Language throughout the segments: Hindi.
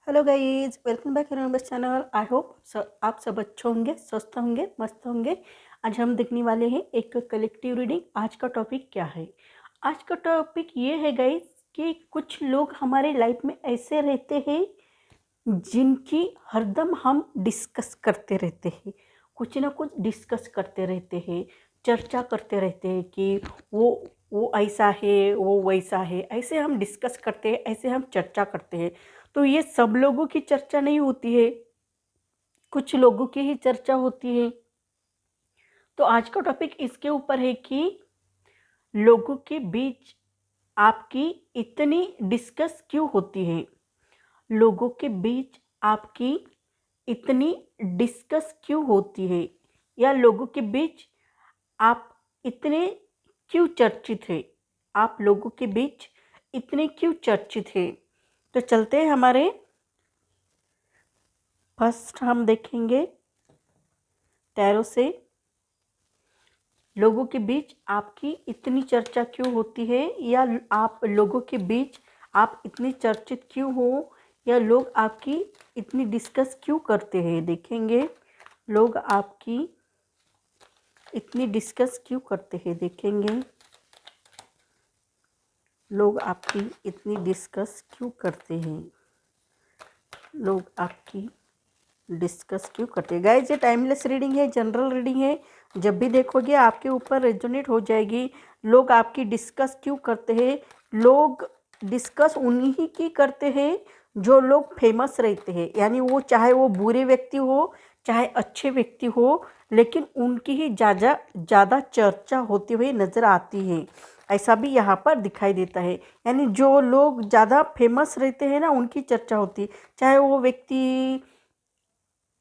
हेलो गाइस, वेलकम बैक मेरे चैनल। आई होप आप सब अच्छे होंगे, स्वस्थ होंगे, मस्त होंगे। आज हम देखने वाले हैं एक कलेक्टिव रीडिंग। आज का टॉपिक क्या है? आज का टॉपिक ये है गाइस कि कुछ लोग हमारे लाइफ में ऐसे रहते हैं जिनकी हरदम हम डिस्कस करते रहते हैं, कुछ ना कुछ डिस्कस करते रहते हैं, चर्चा करते रहते हैं कि वो ऐसा है, वो वैसा है। ऐसे हम डिस्कस करते हैं, ऐसे हम चर्चा करते हैं। तो ये सब लोगों की चर्चा नहीं होती है, कुछ लोगों की ही चर्चा होती है। तो आज का टॉपिक इसके ऊपर है कि लोगों के बीच आपकी इतनी डिस्कस क्यों होती है। लोगों के बीच आपकी इतनी डिस्कस क्यों होती है, या लोगों के बीच आप इतने क्यों चर्चित है, आप लोगों के बीच इतने क्यों चर्चित है। तो चलते हैं हमारे फर्स्ट हम देखेंगे टैरो से लोगों के बीच आपकी इतनी चर्चा क्यों होती है, या आप लोगों के बीच आप इतनी चर्चित क्यों हो, या लोग आपकी इतनी डिस्कस क्यों करते हैं। देखेंगे लोग आपकी इतनी डिस्कस क्यों करते हैं। देखेंगे लोग आपकी इतनी डिस्कस क्यों करते हैं। लोग आपकी डिस्कस क्यों करते हैं। गाइस, ये टाइमलेस रीडिंग है, जनरल रीडिंग है। जब भी देखोगे आपके ऊपर रेजोनेट हो जाएगी। लोग आपकी डिस्कस क्यों करते हैं। लोग डिस्कस उन्हीं की करते हैं जो लोग फेमस रहते हैं, यानी वो चाहे वो बुरे व्यक्ति हो चाहे अच्छे व्यक्ति हो, लेकिन उनकी ही ज़्यादा चर्चा होती हुई नज़र आती है। ऐसा भी यहाँ पर दिखाई देता है, यानी जो लोग ज़्यादा फेमस रहते हैं ना, उनकी चर्चा होती है। चाहे वो व्यक्ति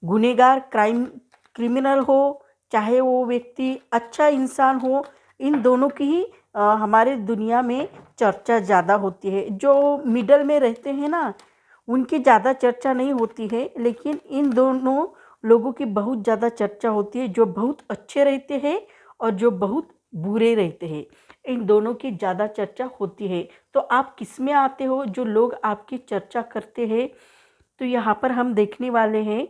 गुनहगार क्रिमिनल हो, चाहे वो व्यक्ति अच्छा इंसान हो, इन दोनों की ही हमारे दुनिया में चर्चा ज़्यादा होती है। जो मिडल में रहते हैं ना, उनकी ज़्यादा चर्चा नहीं होती है, लेकिन इन दोनों लोगों की बहुत ज़्यादा चर्चा होती है। जो बहुत अच्छे रहते हैं और जो बहुत बुरे रहते हैं, इन दोनों की ज़्यादा चर्चा होती है। तो आप किस में आते हो जो लोग आपकी चर्चा करते हैं? तो यहाँ पर हम देखने वाले हैं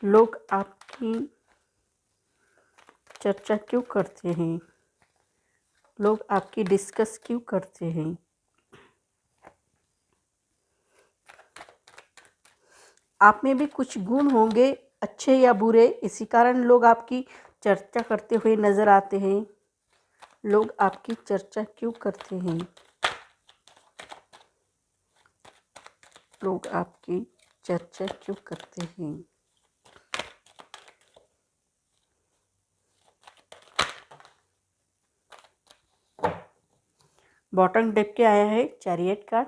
लोग आपकी चर्चा क्यों करते हैं, लोग आपकी डिस्कस क्यों करते हैं। आप में भी कुछ गुण होंगे, अच्छे या बुरे, इसी कारण लोग आपकी चर्चा करते हुए नजर आते हैं। लोग आपकी चर्चा क्यों करते हैं। लोग आपकी चर्चा क्यों करते हैं। बॉटम डेक के आया है चैरियट कार्ड।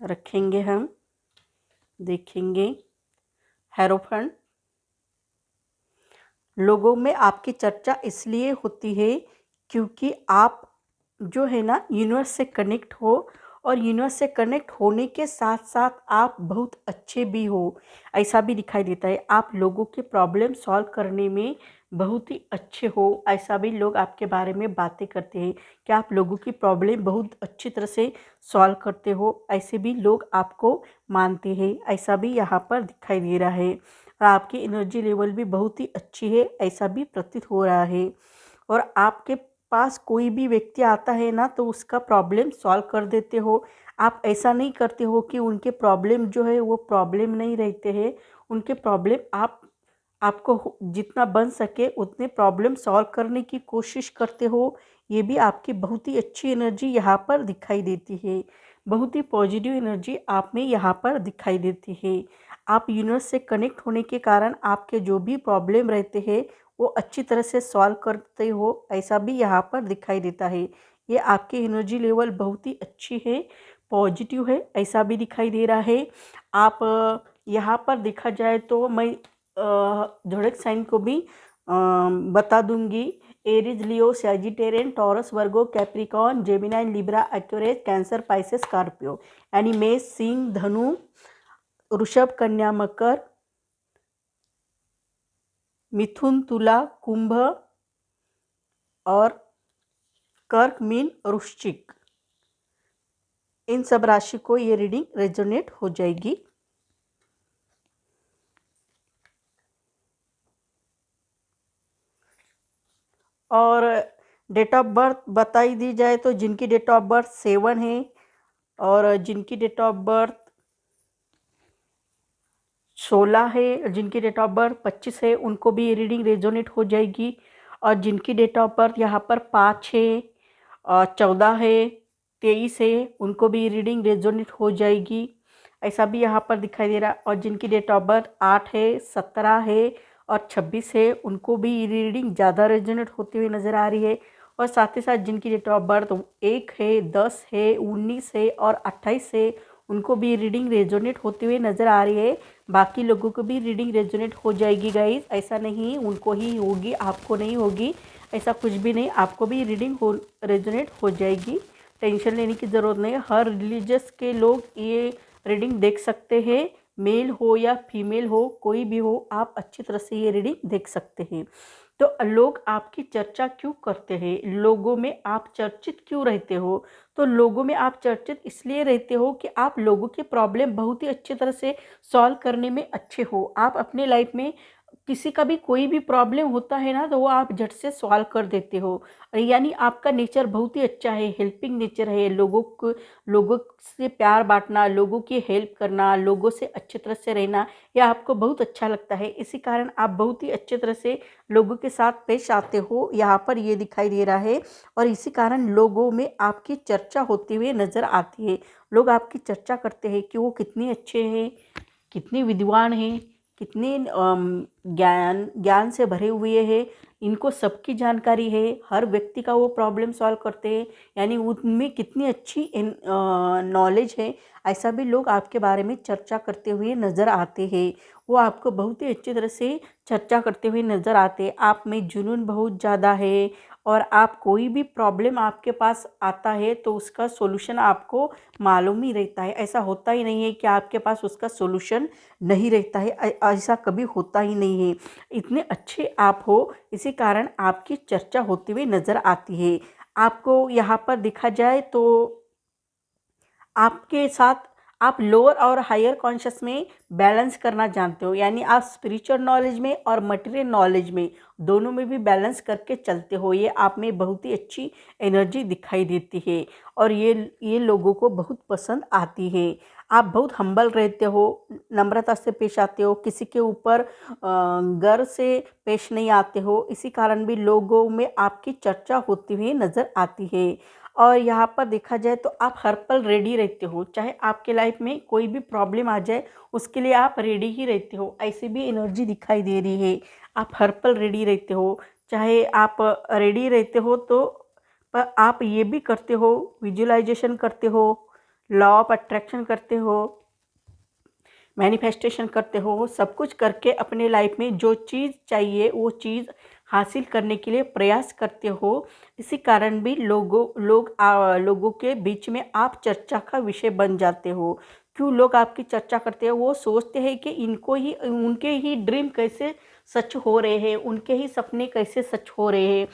रखेंगे हम, देखेंगे हेरोफेंट। लोगों में आपकी चर्चा इसलिए होती है क्योंकि आप जो है ना यूनिवर्स से कनेक्ट हो, और यूनिवर्स से कनेक्ट होने के साथ साथ आप बहुत अच्छे भी हो, ऐसा भी दिखाई देता है। आप लोगों के प्रॉब्लम सॉल्व करने में बहुत ही अच्छे हो, ऐसा भी लोग आपके बारे में बातें करते हैं कि आप लोगों की प्रॉब्लम बहुत अच्छी तरह से सॉल्व करते हो, ऐसे भी लोग आपको मानते हैं। ऐसा भी यहाँ पर दिखाई दे रहा है। और आपकी एनर्जी लेवल भी बहुत ही अच्छी है, ऐसा भी प्रतीत हो रहा है। और आपके पास कोई भी व्यक्ति आता है ना, तो उसका प्रॉब्लम सॉल्व कर देते हो। आप ऐसा नहीं करते हो कि उनके प्रॉब्लम जो है वो प्रॉब्लम नहीं रहते हैं। उनके प्रॉब्लम आपको जितना बन सके उतने प्रॉब्लम सॉल्व करने की कोशिश करते हो। ये भी आपकी बहुत ही अच्छी एनर्जी यहाँ पर दिखाई देती है। बहुत ही पॉजिटिव एनर्जी आप में यहाँ पर दिखाई देती है। आप यूनिवर्स से कनेक्ट होने के कारण आपके जो भी प्रॉब्लम रहते हैं वो अच्छी तरह से सॉल्व करते हो, ऐसा भी यहाँ पर दिखाई देता है। ये आपकी एनर्जी लेवल बहुत ही अच्छी है, पॉजिटिव है, ऐसा भी दिखाई दे रहा है। आप यहाँ पर देखा जाए तो मैं जोडिएक साइन को भी बता दूंगी। Aries, Leo, Sagittarian, Taurus, Virgo, Capricorn, Gemini, Libra, Aquarius, Cancer, Pisces, Scorpio, यानी मेष, सिंह, धनु, वृषभ, कन्या, मकर, मिथुन, तुला, कुंभ और कर्क, मीन, वृश्चिक। इन सब राशि को ये रीडिंग रेजोनेट हो जाएगी। और डेट ऑफ बर्थ बताई दी जाए तो जिनकी डेट ऑफ बर्थ 7 है और जिनकी डेट ऑफ बर्थ 16 है, जिनकी डेट ऑफ बर्थ 25 है, उनको भी ये रीडिंग रेजोनेट हो जाएगी। और जिनकी डेट ऑफ बर्थ यहाँ पर 5 है और 14 है, 23 है, उनको भी रीडिंग रेजोनेट हो जाएगी। ऐसा भी यहाँ पर दिखाई दे रहा है। और जिनकी डेट ऑफ बर्थ 8 है, 17 है और 26 है, उनको भी रीडिंग ज़्यादा रेजोनेट होती हुई नज़र आ रही है। और साथ ही साथ जिनकी डेट ऑफ बर्थ 1 है, 10 है, 19 है और 28 है, उनको भी रीडिंग रेजोनेट होती हुई नज़र आ रही है। बाकी लोगों को भी रीडिंग रेजोनेट हो जाएगी गाइस, ऐसा नहीं उनको ही होगी आपको नहीं होगी, ऐसा कुछ भी नहीं, आपको भी रीडिंग रेजोनेट हो जाएगी। टेंशन लेने की ज़रूरत नहीं है। हर रिलीजियस के लोग ये रीडिंग देख सकते हैं, मेल हो या फीमेल हो, कोई भी हो, आप अच्छी तरह से ये रीडिंग देख सकते हैं। तो लोग आपकी चर्चा क्यों करते हैं, लोगों में आप चर्चित क्यों रहते हो? तो लोगों में आप चर्चित इसलिए रहते हो कि आप लोगों की प्रॉब्लम बहुत ही अच्छी तरह से सॉल्व करने में अच्छे हो। आप अपने लाइफ में किसी का भी कोई भी प्रॉब्लम होता है ना, तो वो आप झट से सॉल्व कर देते हो। यानी आपका नेचर बहुत ही अच्छा है, हेल्पिंग नेचर है। लोगों से प्यार बांटना, लोगों की हेल्प करना, लोगों से अच्छी तरह से रहना, यह आपको बहुत अच्छा लगता है। इसी कारण आप बहुत ही अच्छी तरह से लोगों के साथ पेश आते हो, यहाँ पर ये दिखाई दे रहा है। और इसी कारण लोगों में आपकी चर्चा होती हुई नज़र आती है। लोग आपकी चर्चा करते हैं कि वो कितने अच्छे हैं, कितने विद्वान हैं, कितने ज्ञान से भरे हुए हैं, इनको सबकी जानकारी है, हर व्यक्ति का वो प्रॉब्लम सॉल्व करते हैं, यानी उनमें कितनी अच्छी नॉलेज है। ऐसा भी लोग आपके बारे में चर्चा करते हुए नज़र आते हैं। वो आपको बहुत ही अच्छी तरह से चर्चा करते हुए नज़र आते हैं। आप में जुनून बहुत ज़्यादा है और आप कोई भी प्रॉब्लम आपके पास आता है तो उसका सॉल्यूशन आपको मालूम ही रहता है। ऐसा होता ही नहीं है कि आपके पास उसका सॉल्यूशन नहीं रहता है, ऐसा कभी होता ही नहीं है। इतने अच्छे आप हो, इसी कारण आपकी चर्चा होती हुई नज़र आती है। आपको यहाँ पर देखा जाए तो आपके साथ आप लोअर और हायर कॉन्शियस में बैलेंस करना जानते हो, यानी आप स्पिरिचुअल नॉलेज में और मटेरियल नॉलेज में दोनों में भी बैलेंस करके चलते हो। ये आप में बहुत ही अच्छी एनर्जी दिखाई देती है और ये लोगों को बहुत पसंद आती है। आप बहुत हम्बल रहते हो, नम्रता से पेश आते हो, किसी के ऊपर गर्व से पेश नहीं आते हो। इसी कारण भी लोगों में आपकी चर्चा होती हुई नज़र आती है। और यहाँ पर देखा जाए तो आप हर पल रेडी रहते हो, चाहे आपके लाइफ में कोई भी प्रॉब्लम आ जाए उसके लिए आप रेडी ही रहते हो, ऐसी भी एनर्जी दिखाई दे रही है। आप हर पल रेडी रहते हो, चाहे आप रेडी रहते हो तो पर आप ये भी करते हो, विजुअलाइजेशन करते हो, लॉ ऑफ अट्रैक्शन करते हो, मैनिफेस्टेशन करते हो, सब कुछ करके अपने लाइफ में जो चीज़ चाहिए वो चीज़ हासिल करने के लिए प्रयास करते हो। इसी कारण भी लोगों के बीच में आप चर्चा का विषय बन जाते हो। क्यों लोग आपकी चर्चा करते हैं? वो सोचते हैं कि उनके ही ड्रीम कैसे सच हो रहे हैं, उनके ही सपने कैसे सच हो रहे हैं।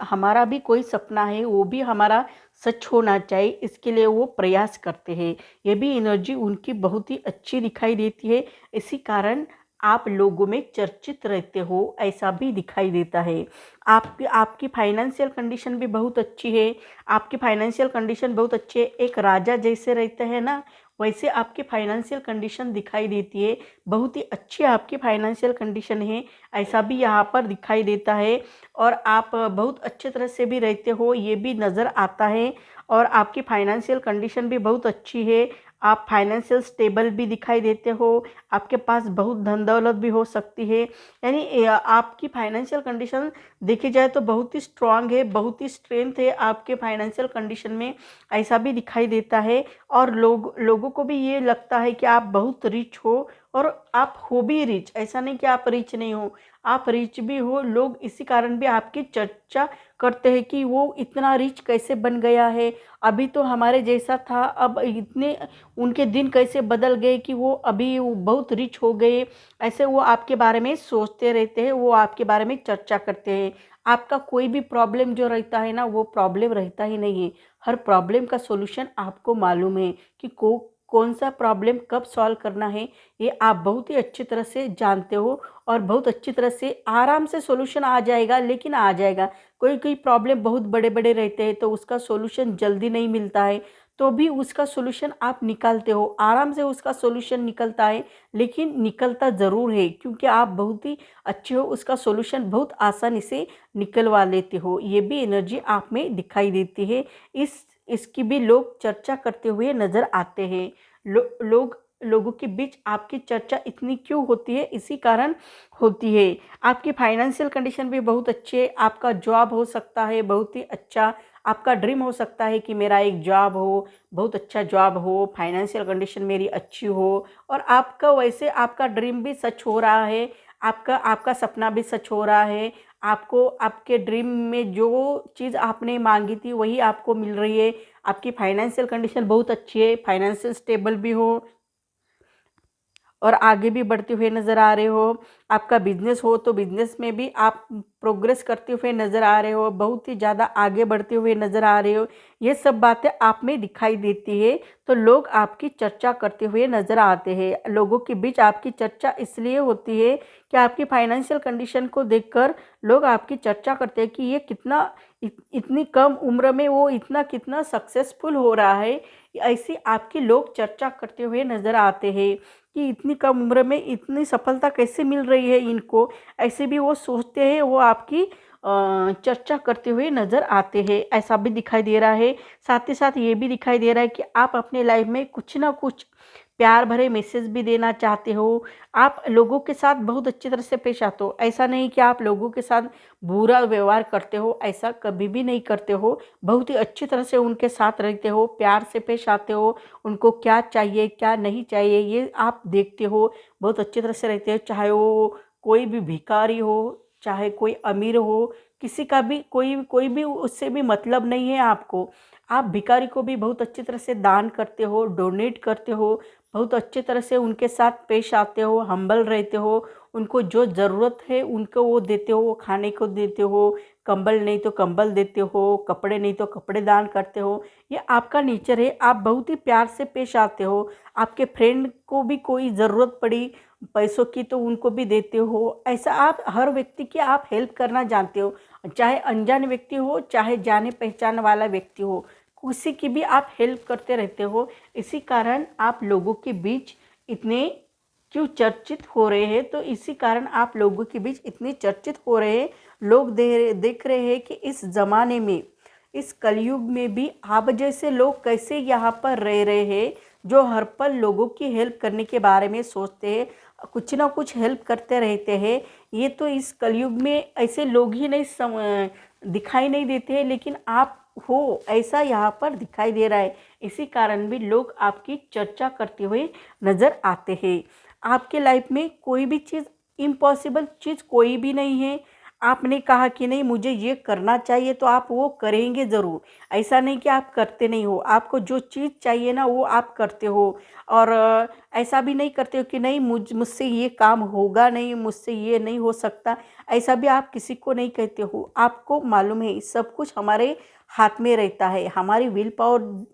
हमारा भी कोई सपना है, वो भी हमारा सच होना चाहिए, इसके लिए वो प्रयास करते हैं। ये भी एनर्जी उनकी बहुत ही अच्छी दिखाई देती है। इसी कारण आप लोगों में चर्चित रहते हो, ऐसा भी दिखाई देता है। आपकी फाइनेंशियल कंडीशन भी बहुत अच्छी है। आपकी फाइनेंशियल कंडीशन बहुत अच्छी है, एक राजा जैसे रहते हैं ना, वैसे आपकी फाइनेंशियल कंडीशन दिखाई देती है। बहुत ही अच्छी आपकी फाइनेंशियल कंडीशन है, ऐसा भी यहाँ पर दिखाई देता है। और आप बहुत अच्छे तरह से भी रहते हो, ये भी नज़र आता है। और आपकी फाइनेंशियल कंडीशन भी बहुत अच्छी है, आप फाइनेंशियल स्टेबल भी दिखाई देते हो, आपके पास बहुत धन दौलत भी हो सकती है। यानी आपकी फाइनेंशियल कंडीशन देखी जाए तो बहुत ही स्ट्रांग है, बहुत ही स्ट्रेंथ है आपके फाइनेंशियल कंडीशन में, ऐसा भी दिखाई देता है। और लोगों को भी ये लगता है कि आप बहुत रिच हो, और आप हो भी रिच, ऐसा नहीं कि आप रिच नहीं हो, आप रिच भी हो। लोग इसी कारण भी आपकी चर्चा करते हैं कि वो इतना रिच कैसे बन गया है, अभी तो हमारे जैसा था, अब इतने उनके दिन कैसे बदल गए कि वो अभी वो बहुत रिच हो गए। ऐसे वो आपके बारे में सोचते रहते हैं, वो आपके बारे में चर्चा करते हैं। आपका कोई भी प्रॉब्लम जो रहता है ना, वो प्रॉब्लम रहता ही नहीं है। हर प्रॉब्लम का सॉल्यूशन आपको मालूम है कि कौन सा प्रॉब्लम कब सॉल्व करना है, ये आप बहुत ही अच्छी तरह से जानते हो और बहुत अच्छी तरह से आराम से सॉल्यूशन आ जाएगा, लेकिन आ जाएगा। कोई प्रॉब्लम बहुत बड़े-बड़े रहते हैं तो उसका सॉल्यूशन जल्दी नहीं मिलता है, तो भी उसका सॉल्यूशन आप निकालते हो, आराम से उसका सॉल्यूशन निकलता है, लेकिन निकलता ज़रूर है क्योंकि आप बहुत ही अच्छे हो, उसका सॉल्यूशन बहुत आसानी से निकलवा लेते हो। ये भी एनर्जी आप में दिखाई देती है। इसकी भी लोग चर्चा करते हुए नज़र आते हैं। लोगों के बीच आपकी चर्चा इतनी क्यों होती है? इसी कारण होती है। आपकी फाइनेंशियल कंडीशन भी बहुत अच्छी है, आपका जॉब हो सकता है बहुत ही अच्छा, आपका ड्रीम हो सकता है कि मेरा एक जॉब हो, बहुत अच्छा जॉब हो, फाइनेंशियल कंडीशन मेरी अच्छी हो और आपका वैसे आपका ड्रीम भी सच हो रहा है, आपका आपका सपना भी सच हो रहा है। आपको आपके ड्रीम में जो चीज़ आपने माँगी थी वही आपको मिल रही है। आपकी फाइनेंशियल कंडीशन बहुत अच्छी है, फाइनेंशियल स्टेबल भी हो और आगे भी बढ़ते हुए नज़र आ रहे हो। आपका बिज़नेस हो तो बिज़नेस में भी आप प्रोग्रेस करते हुए नज़र आ रहे हो, बहुत ही ज़्यादा आगे बढ़ते हुए नज़र आ रहे हो। ये सब बातें आप में दिखाई देती है, तो लोग आपकी चर्चा करते हुए नज़र आते हैं। लोगों के बीच आपकी चर्चा इसलिए होती है कि आपकी फाइनेंशियल कंडीशन को देखकर लोग आपकी चर्चा करते हैं कि ये कितना इतनी कम उम्र में वो इतना कितना सक्सेसफुल हो रहा है। ऐसी आपकी लोग चर्चा करते हुए नज़र आते हैं कि इतनी कम उम्र में इतनी सफलता कैसे मिल रही है इनको, ऐसे भी वो सोचते हैं, वो आपकी चर्चा करते हुए नज़र आते हैं, ऐसा भी दिखाई दे रहा है। साथ ही साथ ये भी दिखाई दे रहा है कि आप अपने लाइफ में कुछ ना कुछ प्यार भरे मैसेज भी देना चाहते हो। आप लोगों के साथ बहुत अच्छी तरह से पेश आते हो, ऐसा नहीं कि आप लोगों के साथ बुरा व्यवहार करते हो, ऐसा कभी भी नहीं करते हो। बहुत ही अच्छी तरह से उनके साथ रहते हो, प्यार से पेश आते हो, उनको क्या चाहिए क्या नहीं चाहिए ये आप देखते हो, बहुत अच्छी तरह से रहते हो। चाहे वो कोई भी भिखारी हो, चाहे कोई अमीर हो, किसी का भी कोई कोई भी उससे भी मतलब नहीं है आपको। आप भिखारी को भी बहुत अच्छी तरह से दान करते हो, डोनेट करते हो, बहुत अच्छे तरह से उनके साथ पेश आते हो, हम्बल रहते हो, उनको जो ज़रूरत है उनको वो देते हो, वो खाने को देते हो, कंबल नहीं तो कंबल देते हो, कपड़े नहीं तो कपड़े दान करते हो। ये आपका नेचर है, आप बहुत ही प्यार से पेश आते हो। आपके फ्रेंड को भी कोई ज़रूरत पड़ी पैसों की तो उनको भी देते हो। ऐसा आप हर व्यक्ति की आप हेल्प करना जानते हो, चाहे अनजान व्यक्ति हो, चाहे जाने पहचान वाला व्यक्ति हो, किसी की भी आप हेल्प करते रहते हो। इसी कारण आप लोगों के बीच इतने क्यों चर्चित हो रहे हैं, तो इसी कारण आप लोगों के बीच इतने चर्चित हो रहे हैं। लोग देख रहे हैं कि इस ज़माने में, इस कलयुग में भी आप जैसे लोग कैसे यहाँ पर रह रहे हैं, जो हर पल लोगों की हेल्प करने के बारे में सोचते हैं, कुछ ना कुछ हेल्प करते रहते हैं। ये तो इस कलयुग में ऐसे लोग ही नहीं दिखाई नहीं देते हैं, लेकिन आप हो ऐसा यहाँ पर दिखाई दे रहा है। इसी कारण भी लोग आपकी चर्चा करते हुए नज़र आते हैं। आपके लाइफ में कोई भी चीज़ इम्पॉसिबल चीज़ कोई भी नहीं है। आपने कहा कि नहीं मुझे ये करना चाहिए तो आप वो करेंगे ज़रूर। ऐसा नहीं कि आप करते नहीं हो, आपको जो चीज़ चाहिए ना वो आप करते हो। और ऐसा भी नहीं करते हो कि नहीं मुझसे ये काम होगा नहीं, मुझसे ये नहीं हो सकता, ऐसा भी आप किसी को नहीं कहते हो। आपको मालूम है सब कुछ हमारे हाथ में रहता है, हमारी विल पावर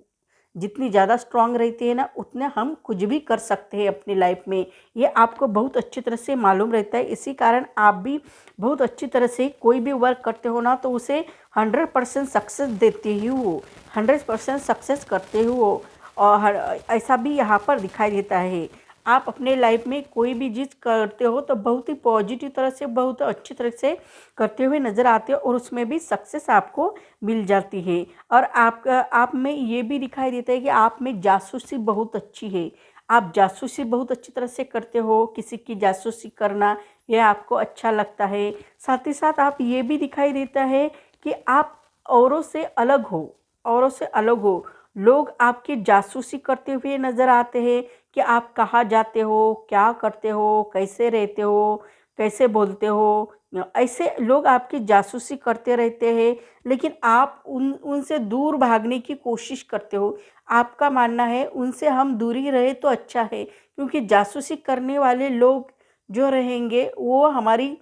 जितनी ज़्यादा स्ट्रांग रहती है ना, उतने हम कुछ भी कर सकते हैं अपनी लाइफ में। ये आपको बहुत अच्छी तरह से मालूम रहता है। इसी कारण आप भी बहुत अच्छी तरह से कोई भी वर्क करते हो ना, तो उसे 100% सक्सेस देते ही हो, 100% सक्सेस करते हो। और ऐसा भी यहाँ पर दिखाई देता है। आप अपने लाइफ में कोई भी चीज़ करते हो तो बहुत ही पॉजिटिव तरह से, बहुत अच्छी तरह से करते हुए नज़र आते हो और उसमें भी सक्सेस आपको मिल जाती है। और आप में ये भी दिखाई देता है कि आप में जासूसी बहुत अच्छी है। आप जासूसी बहुत अच्छी तरह से करते हो, किसी की जासूसी करना ये आपको अच्छा लगता है। साथ ही साथ आप ये भी दिखाई देता है कि आप औरों से अलग हो, औरों से अलग हो। लोग आपकी जासूसी करते हुए नज़र आते हैं कि आप कहाँ जाते हो, क्या करते हो, कैसे रहते हो, कैसे बोलते हो। ऐसे लोग आपकी जासूसी करते रहते हैं, लेकिन आप उनसे दूर भागने की कोशिश करते हो। आपका मानना है उनसे हम दूरी रहे तो अच्छा है, क्योंकि जासूसी करने वाले लोग जो रहेंगे वो हमारी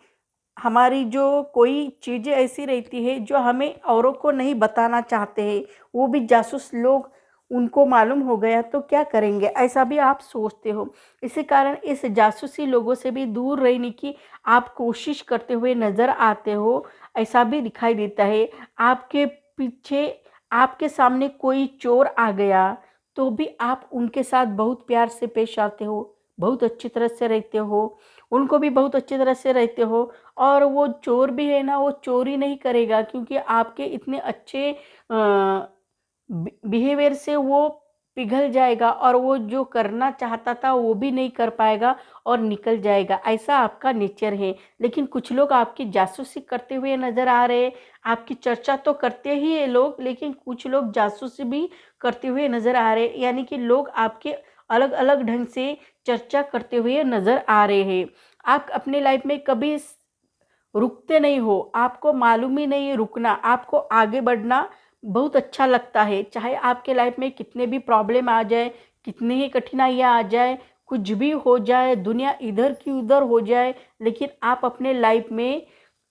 हमारी जो कोई चीज़ें ऐसी रहती है जो हमें औरों को नहीं बताना चाहते हैं, वो भी जासूस लोग उनको मालूम हो गया तो क्या करेंगे, ऐसा भी आप सोचते हो। इसी कारण इस जासूसी लोगों से भी दूर रहने की आप कोशिश करते हुए नज़र आते हो, ऐसा भी दिखाई देता है। आपके पीछे आपके सामने कोई चोर आ गया तो भी आप उनके साथ बहुत प्यार से पेश आते हो, बहुत अच्छी तरह से रहते हो, उनको भी बहुत अच्छी तरह से रहते हो। और वो चोर भी है ना, वो चोरी नहीं करेगा क्योंकि आपके इतने अच्छे बिहेवियर से वो पिघल जाएगा और वो जो करना चाहता था वो भी नहीं कर पाएगा और निकल जाएगा, ऐसा आपका नेचर है। लेकिन कुछ लोग आपकी जासूसी करते हुए नज़र आ रहे हैं। आपकी चर्चा तो करते ही है लोग, लेकिन कुछ लोग जासूसी भी करते हुए नज़र आ रहे हैं, यानी कि लोग आपके अलग अलग ढंग से चर्चा करते हुए नज़र आ रहे हैं। आप अपने लाइफ में कभी रुकते नहीं हो, आपको मालूम ही नहीं है रुकना, आपको आगे बढ़ना बहुत अच्छा लगता है। चाहे आपके लाइफ में कितने भी प्रॉब्लम आ जाए, कितनी ही कठिनाइयाँ आ जाए, कुछ भी हो जाए, दुनिया इधर की उधर हो जाए, लेकिन आप अपने लाइफ में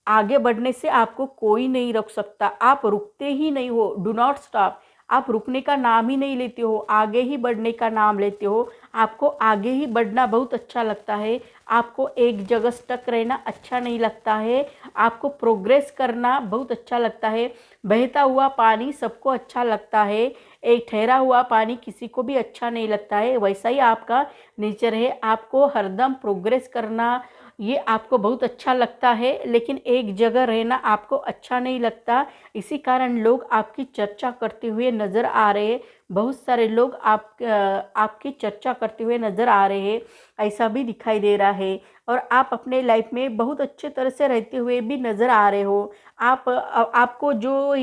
आगे बढ़ने से आपको कोई नहीं रोक सकता। आप रुकते ही नहीं हो, डू नॉट स्टॉप। आप रुकने का नाम ही नहीं लेते हो, आगे ही बढ़ने का नाम लेते हो। आपको आगे ही बढ़ना बहुत अच्छा लगता है, आपको एक जगह स्टक रहना अच्छा नहीं लगता है, आपको प्रोग्रेस करना बहुत अच्छा लगता है। बहता हुआ पानी सबको अच्छा लगता है, एक ठहरा हुआ पानी किसी को भी अच्छा नहीं लगता है। वैसा ही आपका नेचर है, आपको हरदम प्रोग्रेस करना ये आपको बहुत अच्छा लगता है, लेकिन एक जगह रहना आपको अच्छा नहीं लगता। इसी कारण लोग आपकी चर्चा करते हुए नज़र आ रहे हैं, बहुत सारे लोग आपकी चर्चा करते हुए नज़र आ रहे हैं, ऐसा भी दिखाई दे रहा है। और आप अपने लाइफ में बहुत अच्छे तरह से रहते हुए भी नज़र आ रहे हो। आपको जो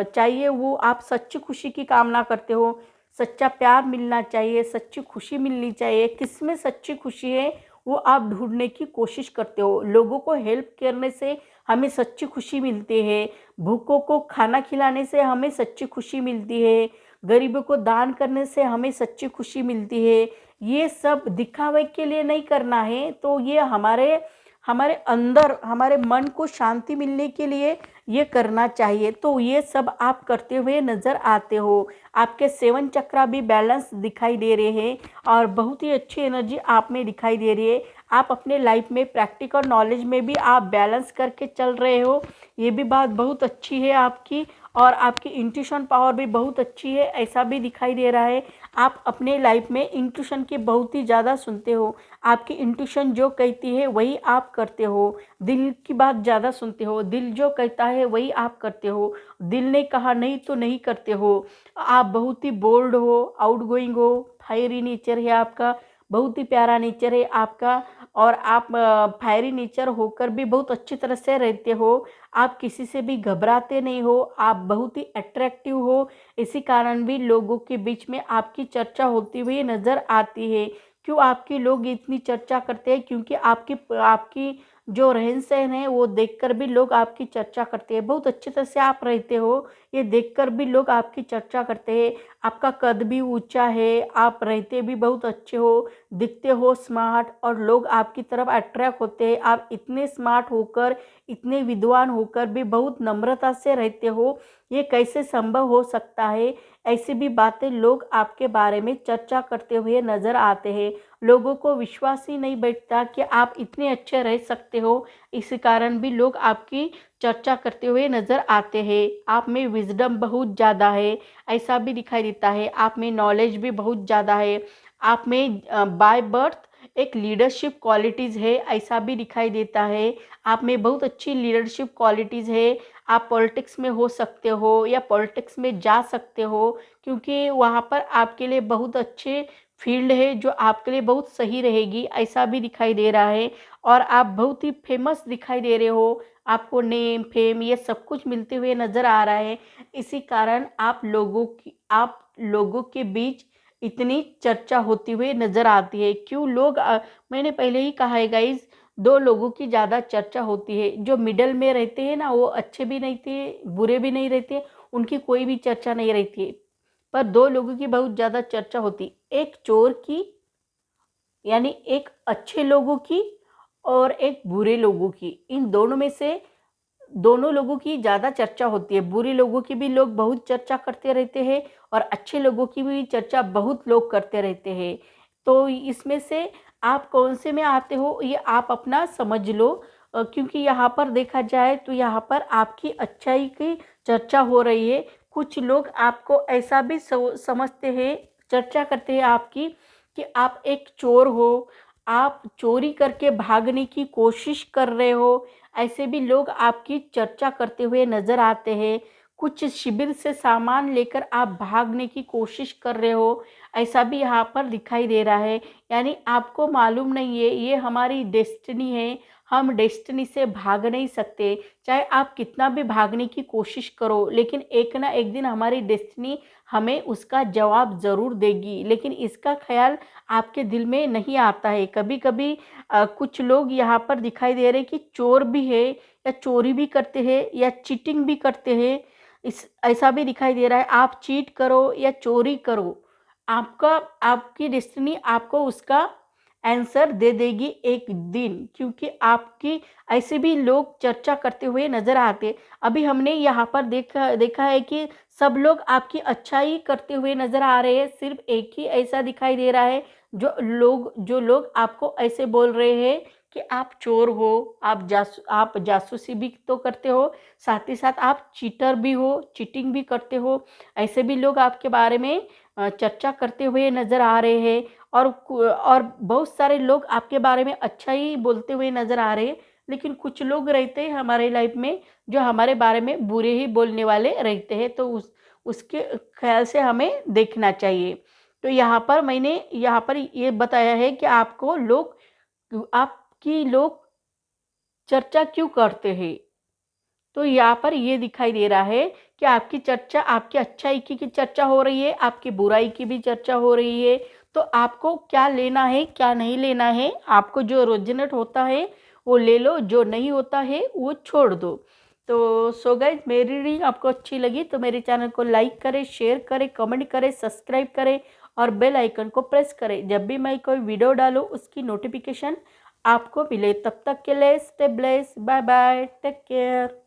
चाहिए वो आप सच्ची खुशी की कामना करते हो, सच्चा प्यार मिलना चाहिए, सच्ची खुशी मिलनी चाहिए। किस में सच्ची खुशी है वो आप ढूंढने की कोशिश करते हो। लोगों को हेल्प करने से हमें सच्ची खुशी मिलती है, भूखों को खाना खिलाने से हमें सच्ची खुशी मिलती है, गरीबों को दान करने से हमें सच्ची खुशी मिलती है। ये सब दिखावे के लिए नहीं करना है, तो ये हमारे हमारे अंदर हमारे मन को शांति मिलने के लिए ये करना चाहिए। तो ये सब आप करते हुए नज़र आते हो। आपके 7 चक्रा भी बैलेंस दिखाई दे रहे हैं और बहुत ही अच्छी एनर्जी आप में दिखाई दे रही है। आप अपने लाइफ में प्रैक्टिकल नॉलेज में भी आप बैलेंस करके चल रहे हो, ये भी बात बहुत अच्छी है आपकी। और आपकी इंट्यूशन पावर भी बहुत अच्छी है, ऐसा भी दिखाई दे रहा है। आप अपने लाइफ में इंट्यूशन की बहुत ही ज़्यादा सुनते हो, आपकी इंट्यूशन जो कहती है वही आप करते हो, दिल की बात ज़्यादा सुनते हो, दिल जो कहता है वही आप करते हो, दिल ने कहा नहीं तो नहीं करते हो। आप बहुत ही बोल्ड हो, आउटगोइंग हो, फायरी नेचर है आपका, बहुत ही प्यारा नेचर है आपका। और आप फायरी नेचर होकर भी बहुत अच्छी तरह से रहते हो, आप किसी से भी घबराते नहीं हो, आप बहुत ही अट्रैक्टिव हो। इसी कारण भी लोगों के बीच में आपकी चर्चा होती हुई नज़र आती है। क्यों आपके लोग इतनी चर्चा करते हैं? क्योंकि आपकी आपकी जो रहन सहन है वो देखकर भी लोग आपकी चर्चा करते हैं। बहुत अच्छी तरह से आप रहते हो, ये देखकर भी लोग आपकी चर्चा करते हैं। आपका कद भी ऊंचा है, आप रहते भी बहुत अच्छे हो, दिखते हो स्मार्ट और लोग आपकी तरफ अट्रैक्ट होते हैं। आप इतने स्मार्ट होकर, इतने विद्वान होकर भी बहुत नम्रता से रहते हो, ये कैसे संभव हो सकता है? ऐसी भी बातें लोग आपके बारे में चर्चा करते हुए नज़र आते हैं। लोगों को विश्वास ही नहीं बैठता कि आप इतने अच्छे रह सकते हो, इस कारण भी लोग आपकी चर्चा करते हुए नज़र आते हैं। आप में विजडम बहुत ज़्यादा है, ऐसा भी दिखाई देता है। आप में नॉलेज भी बहुत ज़्यादा है, आप में बाय बर्थ एक लीडरशिप क्वालिटीज़ है, ऐसा भी दिखाई देता है। आप में बहुत अच्छी लीडरशिप क्वालिटीज़ है। आप पॉलिटिक्स में हो सकते हो या पॉलिटिक्स में जा सकते हो, क्योंकि वहाँ पर आपके लिए बहुत अच्छे फील्ड है जो आपके लिए बहुत सही रहेगी, ऐसा भी दिखाई दे रहा है। और आप बहुत ही फेमस दिखाई दे रहे हो, आपको नेम फेम ये सब कुछ मिलते हुए नज़र आ रहा है। इसी कारण आप लोगों के बीच इतनी चर्चा होती हुई नज़र आती है। क्यों लोग मैंने पहले ही कहा है गाइज, 2 लोगों की ज़्यादा चर्चा होती है। जो मिडल में रहते हैं ना, वो अच्छे भी नहीं थे, बुरे भी नहीं रहते, उनकी कोई भी चर्चा नहीं रहती है। पर 2 लोगों की बहुत ज़्यादा चर्चा होती, एक चोर की, यानी एक अच्छे लोगों की, और एक बुरे लोगों की। इन दोनों में से दोनों लोगों की ज़्यादा चर्चा होती है। बुरे लोगों की भी लोग बहुत चर्चा करते रहते हैं और अच्छे लोगों की भी चर्चा बहुत लोग करते रहते हैं। तो इसमें से आप कौन से में आते हो ये आप अपना समझ लो। क्योंकि यहाँ पर देखा जाए तो यहाँ पर आपकी अच्छाई की चर्चा हो रही है। कुछ लोग आपको ऐसा भी समझते हैं, चर्चा करते हैं आपकी, कि आप एक चोर हो, आप चोरी करके भागने की कोशिश कर रहे हो। ऐसे भी लोग आपकी चर्चा करते हुए नज़र आते हैं। कुछ शिविर से सामान लेकर आप भागने की कोशिश कर रहे हो, ऐसा भी यहाँ पर दिखाई दे रहा है। यानी आपको मालूम नहीं है ये हमारी डेस्टिनी है, हम डेस्टिनी से भाग नहीं सकते। चाहे आप कितना भी भागने की कोशिश करो, लेकिन एक ना एक दिन हमारी डेस्टिनी हमें उसका जवाब ज़रूर देगी। लेकिन इसका ख़्याल आपके दिल में नहीं आता है। कभी-कभी कुछ लोग यहाँ पर दिखाई दे रहे हैं कि चोर भी है या चोरी भी करते हैं या चीटिंग भी करते हैं। इस ऐसा भी दिखाई दे रहा है, आप चीट करो या चोरी करो, आपका आपकी डेस्टिनी आपको उसका आंसर दे देगी एक दिन। क्योंकि आपकी ऐसे भी लोग चर्चा करते हुए नज़र आते। अभी हमने यहाँ पर देखा है कि सब लोग आपकी अच्छाई करते हुए नज़र आ रहे हैं। सिर्फ एक ही ऐसा दिखाई दे रहा है जो लोग आपको ऐसे बोल रहे हैं कि आप चोर हो, आप जासूसी भी तो करते हो, साथ ही साथ आप चीटर भी हो, चीटिंग भी करते हो। ऐसे भी लोग आपके बारे में चर्चा करते हुए नज़र आ रहे हैं। और बहुत सारे लोग आपके बारे में अच्छा ही बोलते हुए नज़र आ रहे हैं। लेकिन कुछ लोग रहते हैं हमारे लाइफ में जो हमारे बारे में बुरे ही बोलने वाले रहते हैं। तो उसके ख़्याल से हमें देखना चाहिए। तो मैंने यहाँ पर ये बताया है कि आपकी लोग चर्चा क्यों करते हैं। तो यहाँ पर ये दिखाई दे रहा है कि आपकी चर्चा, आपकी अच्छाई की चर्चा हो रही है, आपकी बुराई की भी चर्चा हो रही है। तो आपको क्या लेना है, क्या नहीं लेना है, आपको जो रेजोनेट होता है वो ले लो, जो नहीं होता है वो छोड़ दो। तो सो गाइस, मेरी रीडिंग आपको अच्छी लगी तो मेरे चैनल को लाइक करें, शेयर करें, कमेंट करें, सब्सक्राइब करें और बेल आइकन को प्रेस करें। जब भी मैं कोई वीडियो डालूँ उसकी नोटिफिकेशन आपको मिले। तब तक के लिए stay blessed, bye bye, take care.